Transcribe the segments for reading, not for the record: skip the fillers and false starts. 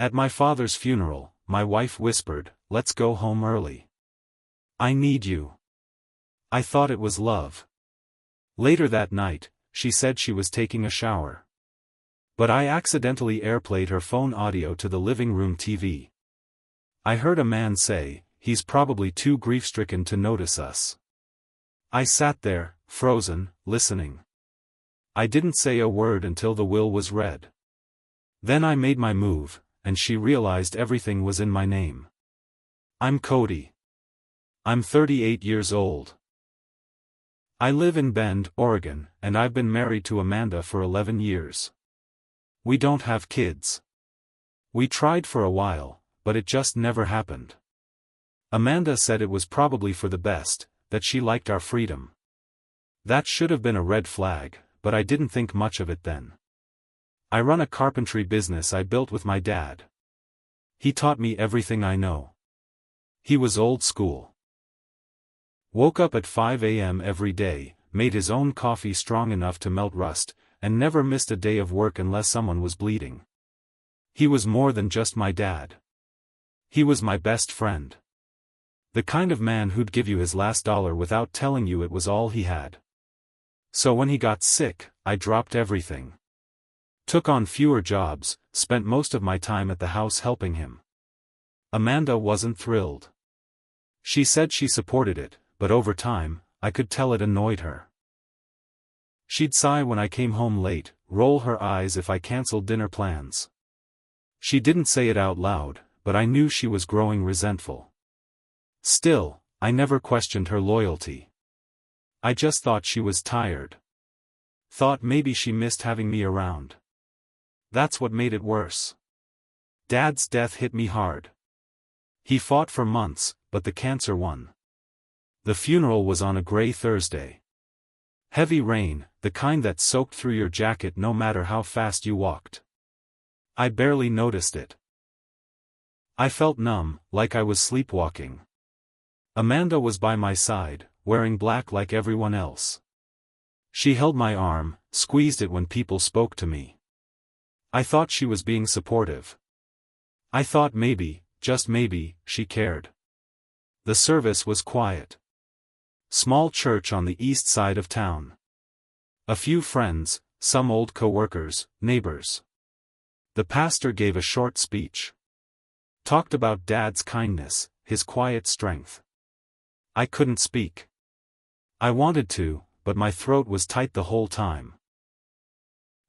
At my father's funeral, my wife whispered, "Let's go home early. I need you." I thought it was love. Later that night, she said she was taking a shower. But I accidentally AirPlayed her phone audio to the living room TV. I heard a man say, "He's probably too grief-stricken to notice us." I sat there, frozen, listening. I didn't say a word until the will was read. Then I made my move, and she realized everything was in my name. I'm Cody. I'm 38 years old. I live in Bend, Oregon, and I've been married to Amanda for 11 years. We don't have kids. We tried for a while, but it just never happened. Amanda said it was probably for the best, that she liked our freedom. That should have been a red flag, but I didn't think much of it then. I run a carpentry business I built with my dad. He taught me everything I know. He was old school. Woke up at 5 a.m. every day, made his own coffee strong enough to melt rust, and never missed a day of work unless someone was bleeding. He was more than just my dad. He was my best friend. The kind of man who'd give you his last dollar without telling you it was all he had. So when he got sick, I dropped everything. Took on fewer jobs, spent most of my time at the house helping him. Amanda wasn't thrilled. She said she supported it, but over time, I could tell it annoyed her. She'd sigh when I came home late, roll her eyes if I canceled dinner plans. She didn't say it out loud, but I knew she was growing resentful. Still, I never questioned her loyalty. I just thought she was tired. Thought maybe she missed having me around. That's what made it worse. Dad's death hit me hard. He fought for months, but the cancer won. The funeral was on a gray Thursday. Heavy rain, the kind that soaked through your jacket no matter how fast you walked. I barely noticed it. I felt numb, like I was sleepwalking. Amanda was by my side, wearing black like everyone else. She held my arm, squeezed it when people spoke to me. I thought she was being supportive. I thought maybe, just maybe, she cared. The service was quiet. Small church on the east side of town. A few friends, some old co-workers, neighbors. The pastor gave a short speech. Talked about Dad's kindness, his quiet strength. I couldn't speak. I wanted to, but my throat was tight the whole time.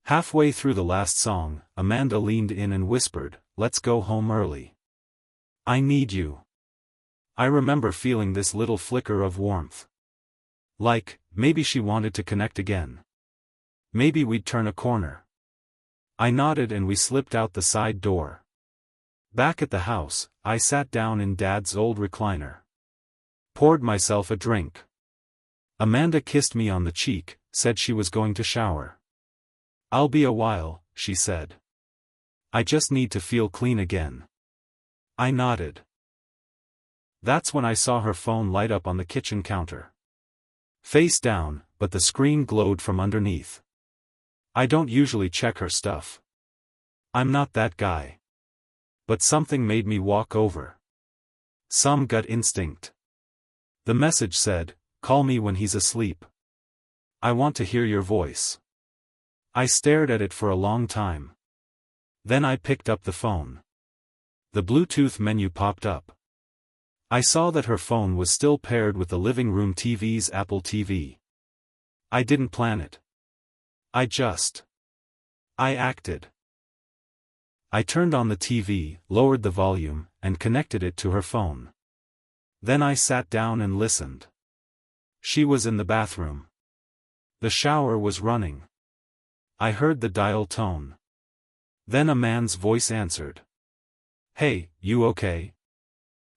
Halfway through the last song, Amanda leaned in and whispered, "Let's go home early. I need you." I remember feeling this little flicker of warmth. Like, maybe she wanted to connect again. Maybe we'd turn a corner. I nodded and we slipped out the side door. Back at the house, I sat down in Dad's old recliner. Poured myself a drink. Amanda kissed me on the cheek, said she was going to shower. "I'll be a while," she said. "I just need to feel clean again." I nodded. That's when I saw her phone light up on the kitchen counter. Face down, but the screen glowed from underneath. I don't usually check her stuff. I'm not that guy. But something made me walk over. Some gut instinct. The message said, "Call me when he's asleep. I want to hear your voice." I stared at it for a long time. Then I picked up the phone. The Bluetooth menu popped up. I saw that her phone was still paired with the living room TV's Apple TV. I didn't plan it. I acted. I turned on the TV, lowered the volume, and connected it to her phone. Then I sat down and listened. She was in the bathroom. The shower was running. I heard the dial tone. Then a man's voice answered. "Hey, you okay?"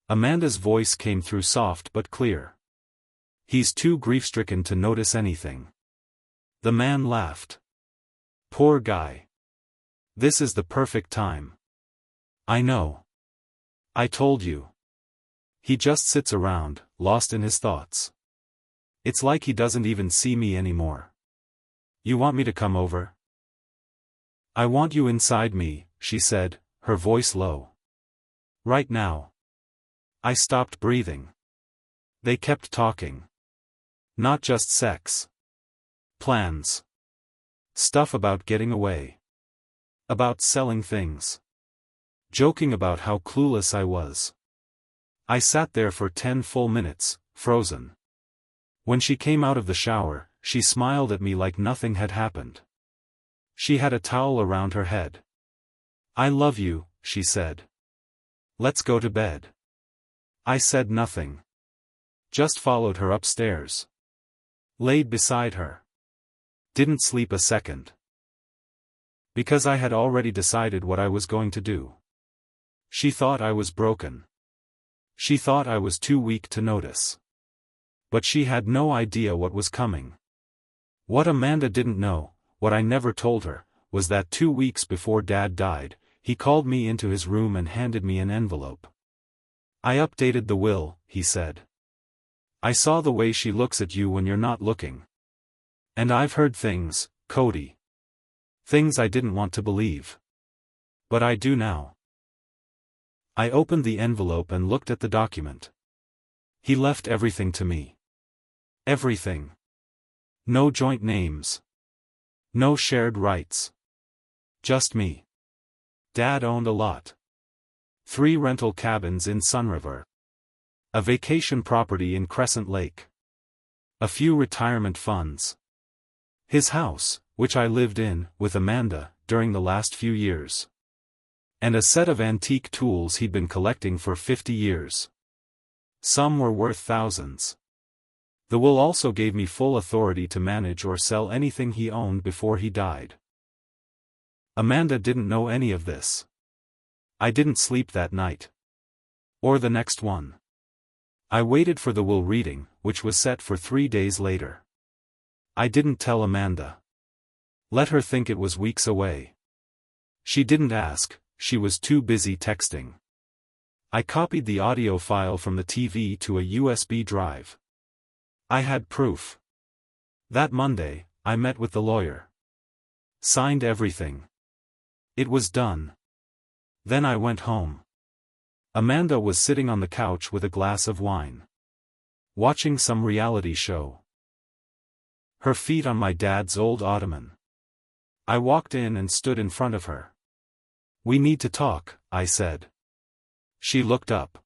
Amanda's voice came through soft but clear. "He's too grief-stricken to notice anything." The man laughed. "Poor guy. This is the perfect time." "I know. I told you. He just sits around, lost in his thoughts. It's like he doesn't even see me anymore. You want me to come over?" "I want you inside me," she said, her voice low. Right now. I stopped breathing. They kept talking. Not just sex. Plans. Stuff about getting away. About selling things. Joking about how clueless I was. I sat there for 10 full minutes, frozen. When she came out of the shower, she smiled at me like nothing had happened. She had a towel around her head. I love you, she said. Let's go to bed. I said nothing. Just followed her upstairs. Laid beside her. Didn't sleep a second. Because I had already decided what I was going to do. She thought I was broken. She thought I was too weak to notice. But she had no idea what was coming. What Amanda didn't know, what I never told her, was that 2 weeks before Dad died, he called me into his room and handed me an envelope. I updated the will, he said. I saw the way she looks at you when you're not looking. And I've heard things, Cody. Things I didn't want to believe. But I do now. I opened the envelope and looked at the document. He left everything to me. Everything. No joint names. No shared rights. Just me. Dad owned a lot. 3 rental cabins in Sunriver. A vacation property in Crescent Lake. A few retirement funds. His house, which I lived in, with Amanda, during the last few years. And a set of antique tools he'd been collecting for 50 years. Some were worth thousands. The will also gave me full authority to manage or sell anything he owned before he died. Amanda didn't know any of this. I didn't sleep that night. Or the next one. I waited for the will reading, which was set for 3 days later. I didn't tell Amanda. Let her think it was weeks away. She didn't ask, she was too busy texting. I copied the audio file from the TV to a USB drive. I had proof. That Monday, I met with the lawyer. Signed everything. It was done. Then I went home. Amanda was sitting on the couch with a glass of wine. Watching some reality show. Her feet on my dad's old ottoman. I walked in and stood in front of her. We need to talk, I said. She looked up.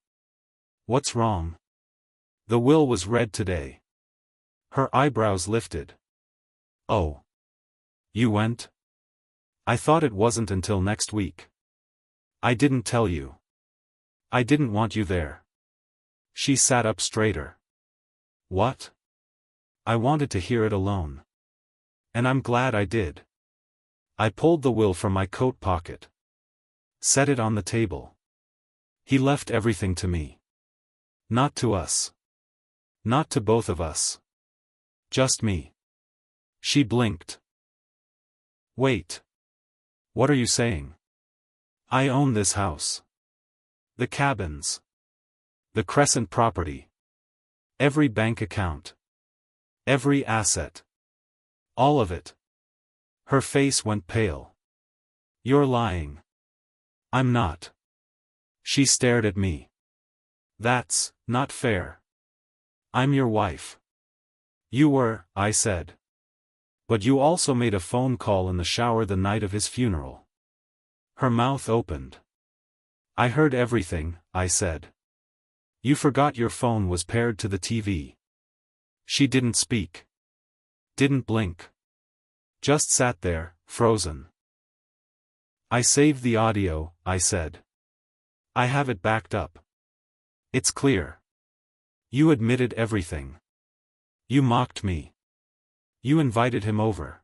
What's wrong? The will was read today. Her eyebrows lifted. Oh. You went? I thought it wasn't until next week. I didn't tell you. I didn't want you there. She sat up straighter. What? I wanted to hear it alone. And I'm glad I did. I pulled the will from my coat pocket. Set it on the table. He left everything to me. Not to us. Not to both of us. Just me. She blinked. Wait. What are you saying? I own this house. The cabins. The Crescent property. Every bank account. Every asset. All of it. Her face went pale. You're lying. I'm not. She stared at me. That's not fair. I'm your wife. You were, I said. But you also made a phone call in the shower the night of his funeral. Her mouth opened. I heard everything, I said. You forgot your phone was paired to the TV. She didn't speak. Didn't blink. Just sat there, frozen. I saved the audio, I said. I have it backed up. It's clear. You admitted everything. You mocked me. You invited him over.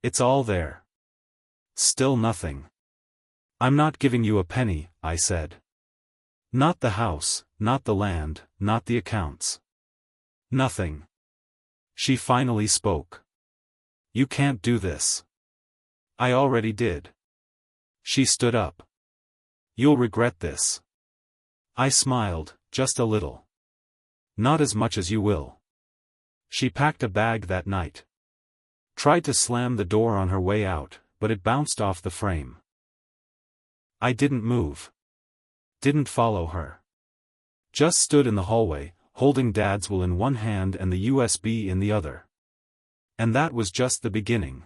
It's all there. Still nothing. I'm not giving you a penny, I said. Not the house, not the land, not the accounts. Nothing. She finally spoke. You can't do this. I already did. She stood up. You'll regret this. I smiled, just a little. Not as much as you will. She packed a bag that night. Tried to slam the door on her way out, but it bounced off the frame. I didn't move. Didn't follow her. Just stood in the hallway, holding Dad's will in one hand and the USB in the other. And that was just the beginning.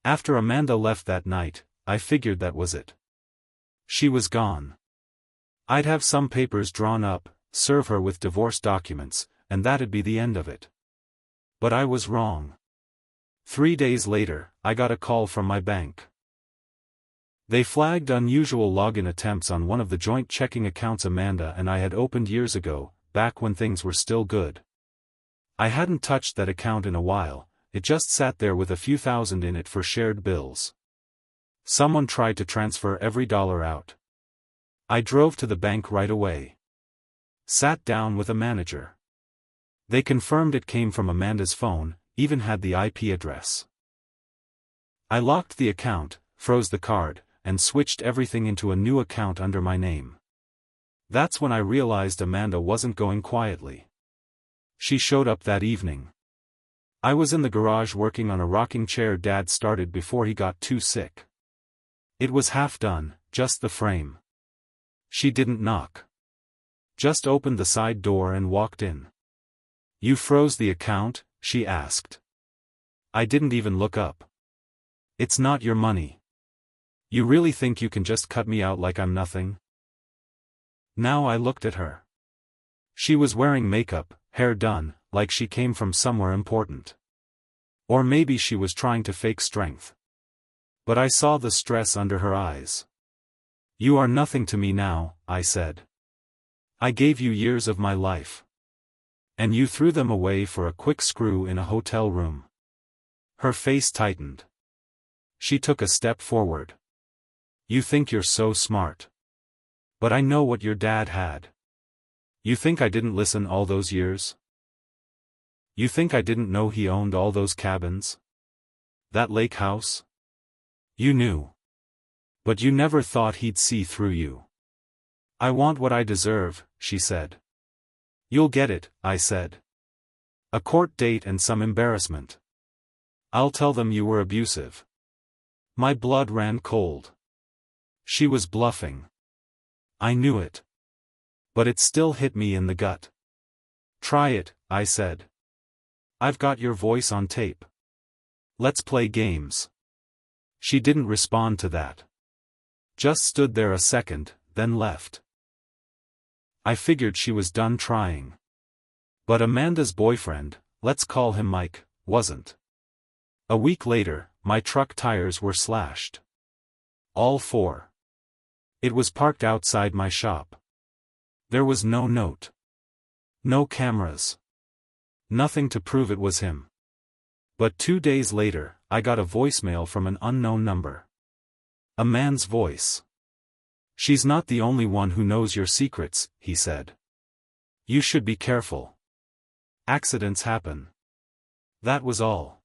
After Amanda left that night, I figured that was it. She was gone. I'd have some papers drawn up, serve her with divorce documents, and that'd be the end of it. But I was wrong. 3 days later, I got a call from my bank. They flagged unusual login attempts on one of the joint checking accounts Amanda and I had opened years ago, back when things were still good. I hadn't touched that account in a while, it just sat there with a few thousand in it for shared bills. Someone tried to transfer every dollar out. I drove to the bank right away. Sat down with a manager. They confirmed it came from Amanda's phone, even had the IP address. I locked the account, froze the card, and switched everything into a new account under my name. That's when I realized Amanda wasn't going quietly. She showed up that evening. I was in the garage working on a rocking chair Dad started before he got too sick. It was half done, just the frame. She didn't knock. Just opened the side door and walked in. "You froze the account?" she asked. I didn't even look up. "It's not your money. You really think you can just cut me out like I'm nothing?" Now I looked at her. She was wearing makeup, hair done, like she came from somewhere important. Or maybe she was trying to fake strength. But I saw the stress under her eyes. "You are nothing to me now," I said. "I gave you years of my life. And you threw them away for a quick screw in a hotel room." Her face tightened. She took a step forward. "You think you're so smart. But I know what your dad had. You think I didn't listen all those years? You think I didn't know he owned all those cabins? That lake house? You knew. But you never thought he'd see through you." "I want what I deserve," she said. "You'll get it," I said. "A court date and some embarrassment. I'll tell them you were abusive." My blood ran cold. She was bluffing. I knew it. But it still hit me in the gut. "Try it," I said. "I've got your voice on tape. Let's play games." She didn't respond to that. Just stood there a second, then left. I figured she was done trying. But Amanda's boyfriend, let's call him Mike, wasn't. A week later, my truck tires were slashed. All 4. It was parked outside my shop. There was no note. No cameras. Nothing to prove it was him. But 2 days later, I got a voicemail from an unknown number. A man's voice. "She's not the only one who knows your secrets," he said. "You should be careful. Accidents happen." That was all.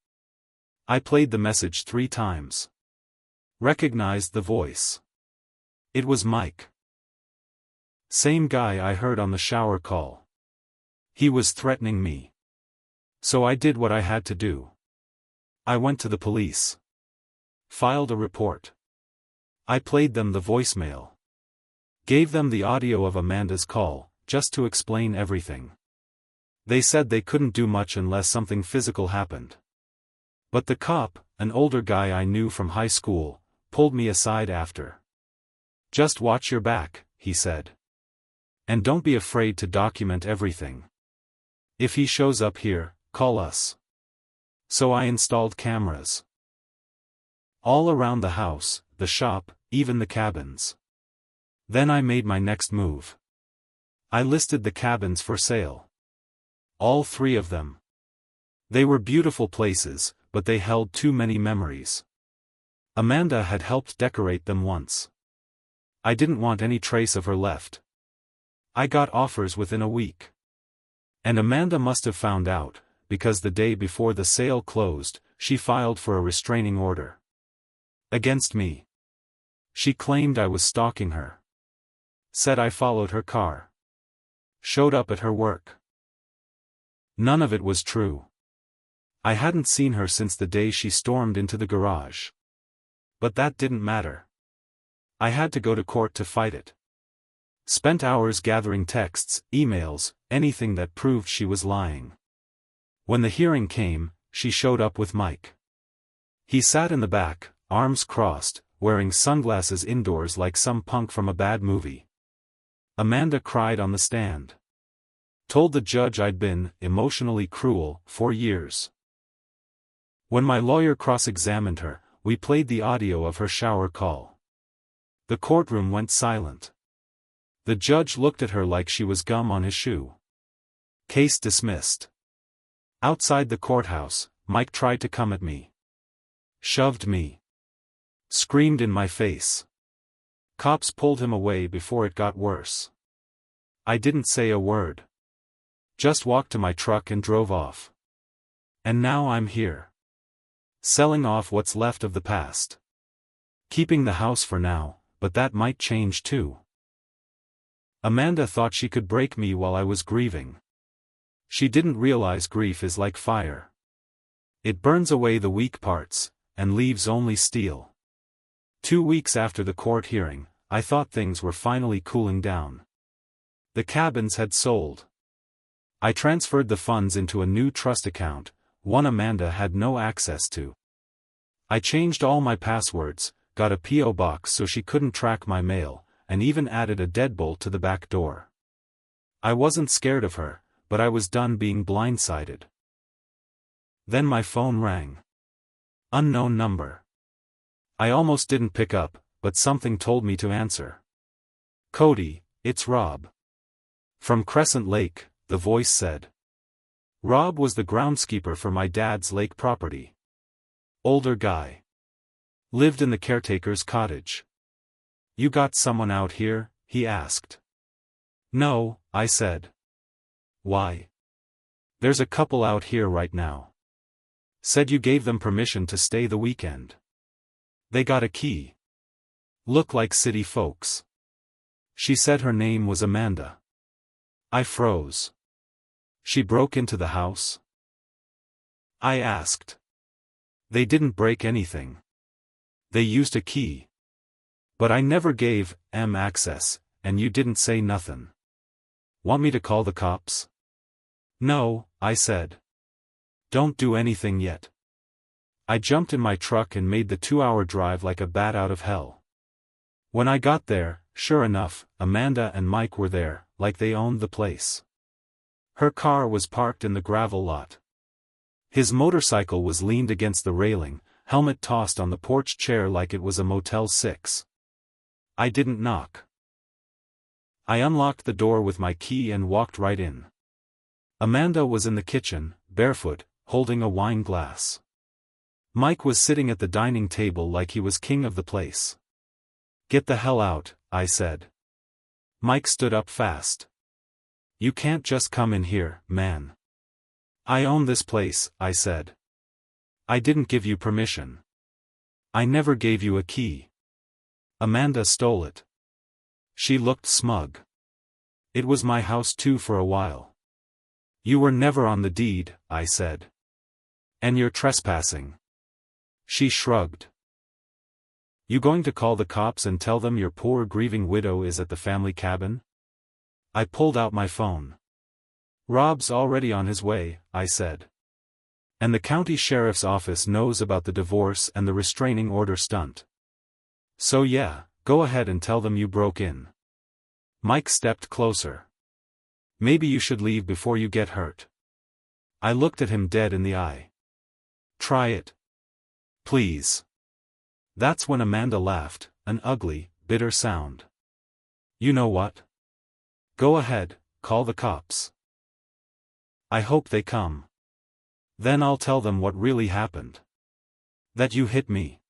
I played the message 3 times. Recognized the voice. It was Mike. Same guy I heard on the shower call. He was threatening me. So I did what I had to do. I went to the police. Filed a report. I played them the voicemail. Gave them the audio of Amanda's call, just to explain everything. They said they couldn't do much unless something physical happened. But the cop, an older guy I knew from high school, pulled me aside after. "Just watch your back," he said. "And don't be afraid to document everything. If he shows up here, call us." So I installed cameras. All around the house, the shop, even the cabins. Then I made my next move. I listed the cabins for sale. All 3 of them. They were beautiful places, but they held too many memories. Amanda had helped decorate them once. I didn't want any trace of her left. I got offers within a week. And Amanda must have found out, because the day before the sale closed, she filed for a restraining order. Against me. She claimed I was stalking her. Said I followed her car. Showed up at her work. None of it was true. I hadn't seen her since the day she stormed into the garage. But that didn't matter. I had to go to court to fight it. Spent hours gathering texts, emails, anything that proved she was lying. When the hearing came, she showed up with Mike. He sat in the back, arms crossed, wearing sunglasses indoors like some punk from a bad movie. Amanda cried on the stand. Told the judge I'd been emotionally cruel for years. When my lawyer cross-examined her, we played the audio of her shower call. The courtroom went silent. The judge looked at her like she was gum on his shoe. Case dismissed. Outside the courthouse, Mike tried to come at me. Shoved me. Screamed in my face. Cops pulled him away before it got worse. I didn't say a word. Just walked to my truck and drove off. And now I'm here. Selling off what's left of the past. Keeping the house for now, but that might change too. Amanda thought she could break me while I was grieving. She didn't realize grief is like fire. It burns away the weak parts, and leaves only steel. 2 weeks after the court hearing, I thought things were finally cooling down. The cabins had sold. I transferred the funds into a new trust account, one Amanda had no access to. I changed all my passwords, got a P.O. box so she couldn't track my mail, and even added a deadbolt to the back door. I wasn't scared of her, but I was done being blindsided. Then my phone rang. Unknown number. I almost didn't pick up, but something told me to answer. Cody, it's Rob. From Crescent Lake, the voice said. Rob was the groundskeeper for my dad's lake property. Older guy. Lived in the caretaker's cottage. You got someone out here? He asked. No, I said. Why? There's a couple out here right now. Said you gave them permission to stay the weekend. They got a key. Look like city folks. She said her name was Amanda. I froze. She broke into the house? I asked. They didn't break anything. They used a key. But I never gave them access, and you didn't say nothing. Want me to call the cops? No, I said. Don't do anything yet. I jumped in my truck and made the 2-hour drive like a bat out of hell. When I got there, sure enough, Amanda and Mike were there, like they owned the place. Her car was parked in the gravel lot. His motorcycle was leaned against the railing, helmet tossed on the porch chair like it was a Motel 6. I didn't knock. I unlocked the door with my key and walked right in. Amanda was in the kitchen, barefoot, holding a wine glass. Mike was sitting at the dining table like he was king of the place. Get the hell out, I said. Mike stood up fast. You can't just come in here, man. I own this place, I said. I didn't give you permission. I never gave you a key. Amanda stole it. She looked smug. It was my house too for a while. You were never on the deed, I said. And you're trespassing. She shrugged. You going to call the cops and tell them your poor grieving widow is at the family cabin? I pulled out my phone. Rob's already on his way, I said. And the county sheriff's office knows about the divorce and the restraining order stunt. So yeah, go ahead and tell them you broke in. Mike stepped closer. Maybe you should leave before you get hurt. I looked at him dead in the eye. Try it. Please. That's when Amanda laughed, an ugly, bitter sound. You know what? Go ahead, call the cops. I hope they come. Then I'll tell them what really happened. That you hit me.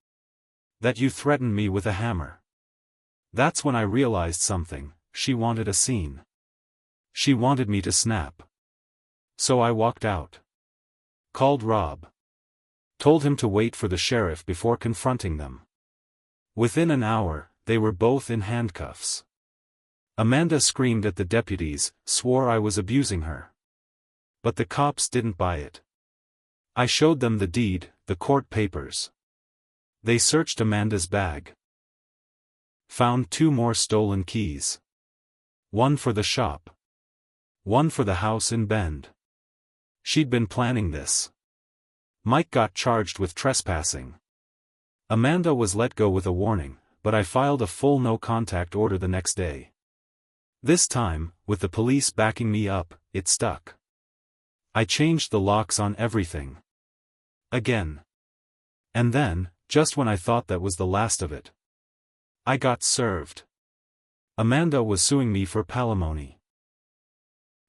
That you threatened me with a hammer. That's when I realized something, she wanted a scene. She wanted me to snap. So I walked out. Called Rob. Told him to wait for the sheriff before confronting them. Within an hour, they were both in handcuffs. Amanda screamed at the deputies, swore I was abusing her. But the cops didn't buy it. I showed them the deed, the court papers. They searched Amanda's bag. Found 2 more stolen keys. One for the shop. One for the house in Bend. She'd been planning this. Mike got charged with trespassing. Amanda was let go with a warning, but I filed a full no-contact order the next day. This time, with the police backing me up, it stuck. I changed the locks on everything. Again. And then, just when I thought that was the last of it, I got served. Amanda was suing me for palimony.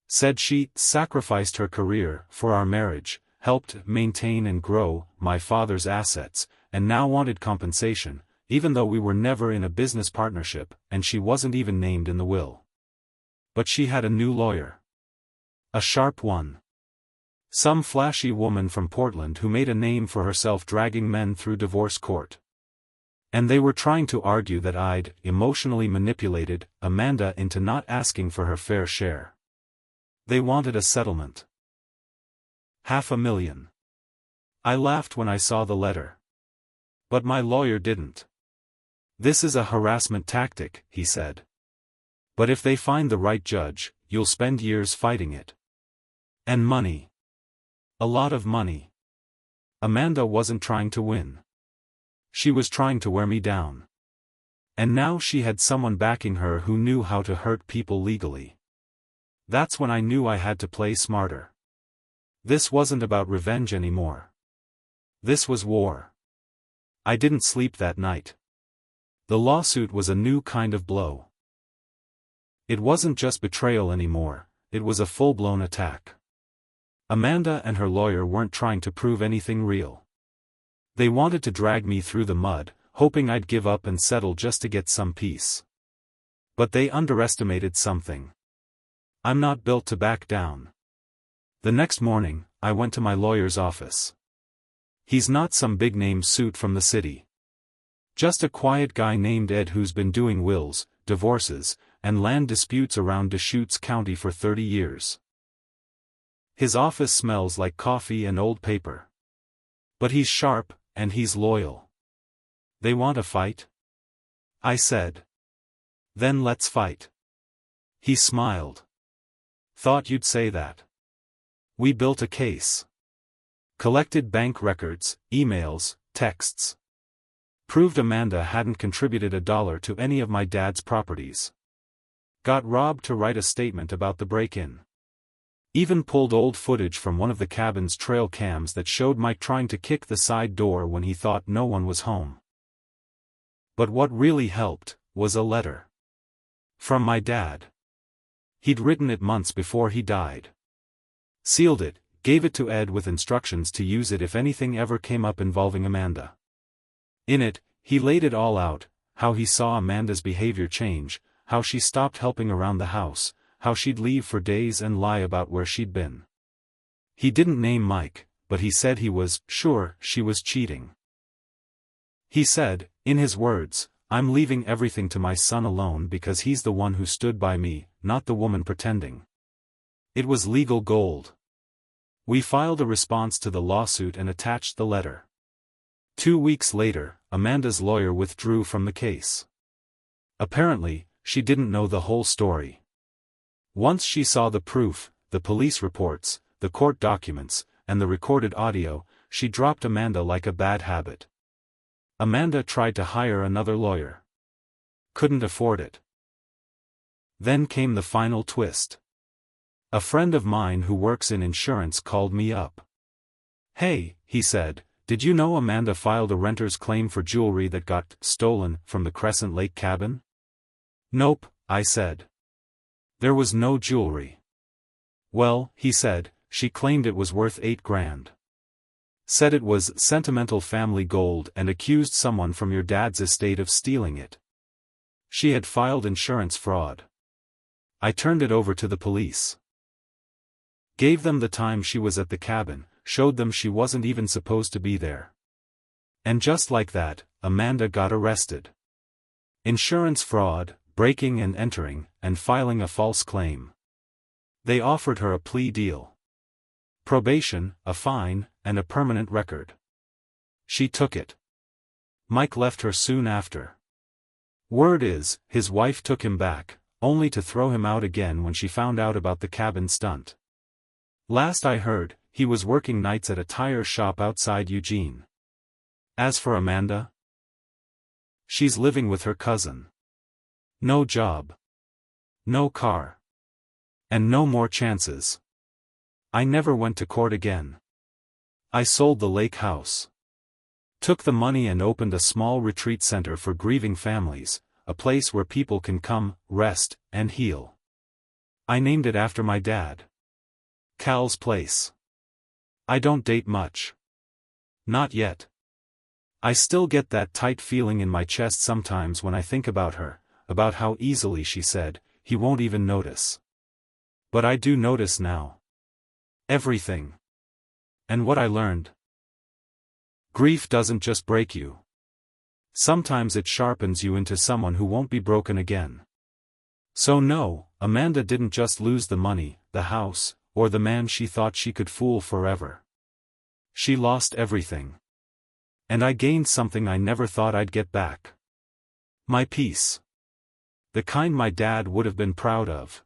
Said she sacrificed her career for our marriage, helped maintain and grow my father's assets, and now wanted compensation, even though we were never in a business partnership and she wasn't even named in the will. But she had a new lawyer. A sharp one. Some flashy woman from Portland who made a name for herself dragging men through divorce court. And they were trying to argue that I'd emotionally manipulated Amanda into not asking for her fair share. They wanted a settlement. $500,000. I laughed when I saw the letter. But my lawyer didn't. This is a harassment tactic, he said. But if they find the right judge, you'll spend years fighting it. And money. A lot of money. Amanda wasn't trying to win. She was trying to wear me down. And now she had someone backing her who knew how to hurt people legally. That's when I knew I had to play smarter. This wasn't about revenge anymore. This was war. I didn't sleep that night. The lawsuit was a new kind of blow. It wasn't just betrayal anymore, it was a full-blown attack. Amanda and her lawyer weren't trying to prove anything real. They wanted to drag me through the mud, hoping I'd give up and settle just to get some peace. But they underestimated something. I'm not built to back down. The next morning, I went to my lawyer's office. He's not some big-name suit from the city. Just a quiet guy named Ed who's been doing wills, divorces, and land disputes around Deschutes County for 30 years. His office smells like coffee and old paper. But he's sharp, and he's loyal. They want a fight? I said. Then let's fight. He smiled. Thought you'd say that. We built a case. Collected bank records, emails, texts. Proved Amanda hadn't contributed $1 to any of my dad's properties. Got Rob to write a statement about the break-in. Even pulled old footage from one of the cabin's trail cams that showed Mike trying to kick the side door when he thought no one was home. But what really helped was a letter. From my dad. He'd written it months before he died. Sealed it, gave it to Ed with instructions to use it if anything ever came up involving Amanda. In it, he laid it all out, how he saw Amanda's behavior change, how she stopped helping around the house, how she'd leave for days and lie about where she'd been. He didn't name Mike, but he said he was sure she was cheating. He said, in his words, I'm leaving everything to my son alone because he's the one who stood by me, not the woman pretending. It was legal gold. We filed a response to the lawsuit and attached the letter. 2 weeks later, Amanda's lawyer withdrew from the case. Apparently, she didn't know the whole story. Once she saw the proof, the police reports, the court documents, and the recorded audio, she dropped Amanda like a bad habit. Amanda tried to hire another lawyer. Couldn't afford it. Then came the final twist. A friend of mine who works in insurance called me up. Hey, he said, did you know Amanda filed a renter's claim for jewelry that got stolen from the Crescent Lake cabin? Nope, I said. There was no jewelry. Well, he said, she claimed it was worth $8,000. Said it was sentimental family gold and accused someone from your dad's estate of stealing it. She had filed insurance fraud. I turned it over to the police. Gave them the time she was at the cabin, showed them she wasn't even supposed to be there. And just like that, Amanda got arrested. Insurance fraud, breaking and entering, and filing a false claim. They offered her a plea deal. Probation, a fine, and a permanent record. She took it. Mike left her soon after. Word is, his wife took him back, only to throw him out again when she found out about the cabin stunt. Last I heard, he was working nights at a tire shop outside Eugene. As for Amanda, she's living with her cousin. No job. No car. And no more chances. I never went to court again. I sold the lake house. Took the money and opened a small retreat center for grieving families, a place where people can come, rest, and heal. I named it after my dad. Cal's place. I don't date much. Not yet. I still get that tight feeling in my chest sometimes when I think about her, about how easily she said, he won't even notice. But I do notice now. Everything. And what I learned. Grief doesn't just break you. Sometimes it sharpens you into someone who won't be broken again. So no, Amanda didn't just lose the money, the house, or the man she thought she could fool forever. She lost everything. And I gained something I never thought I'd get back. My peace. The kind my dad would have been proud of.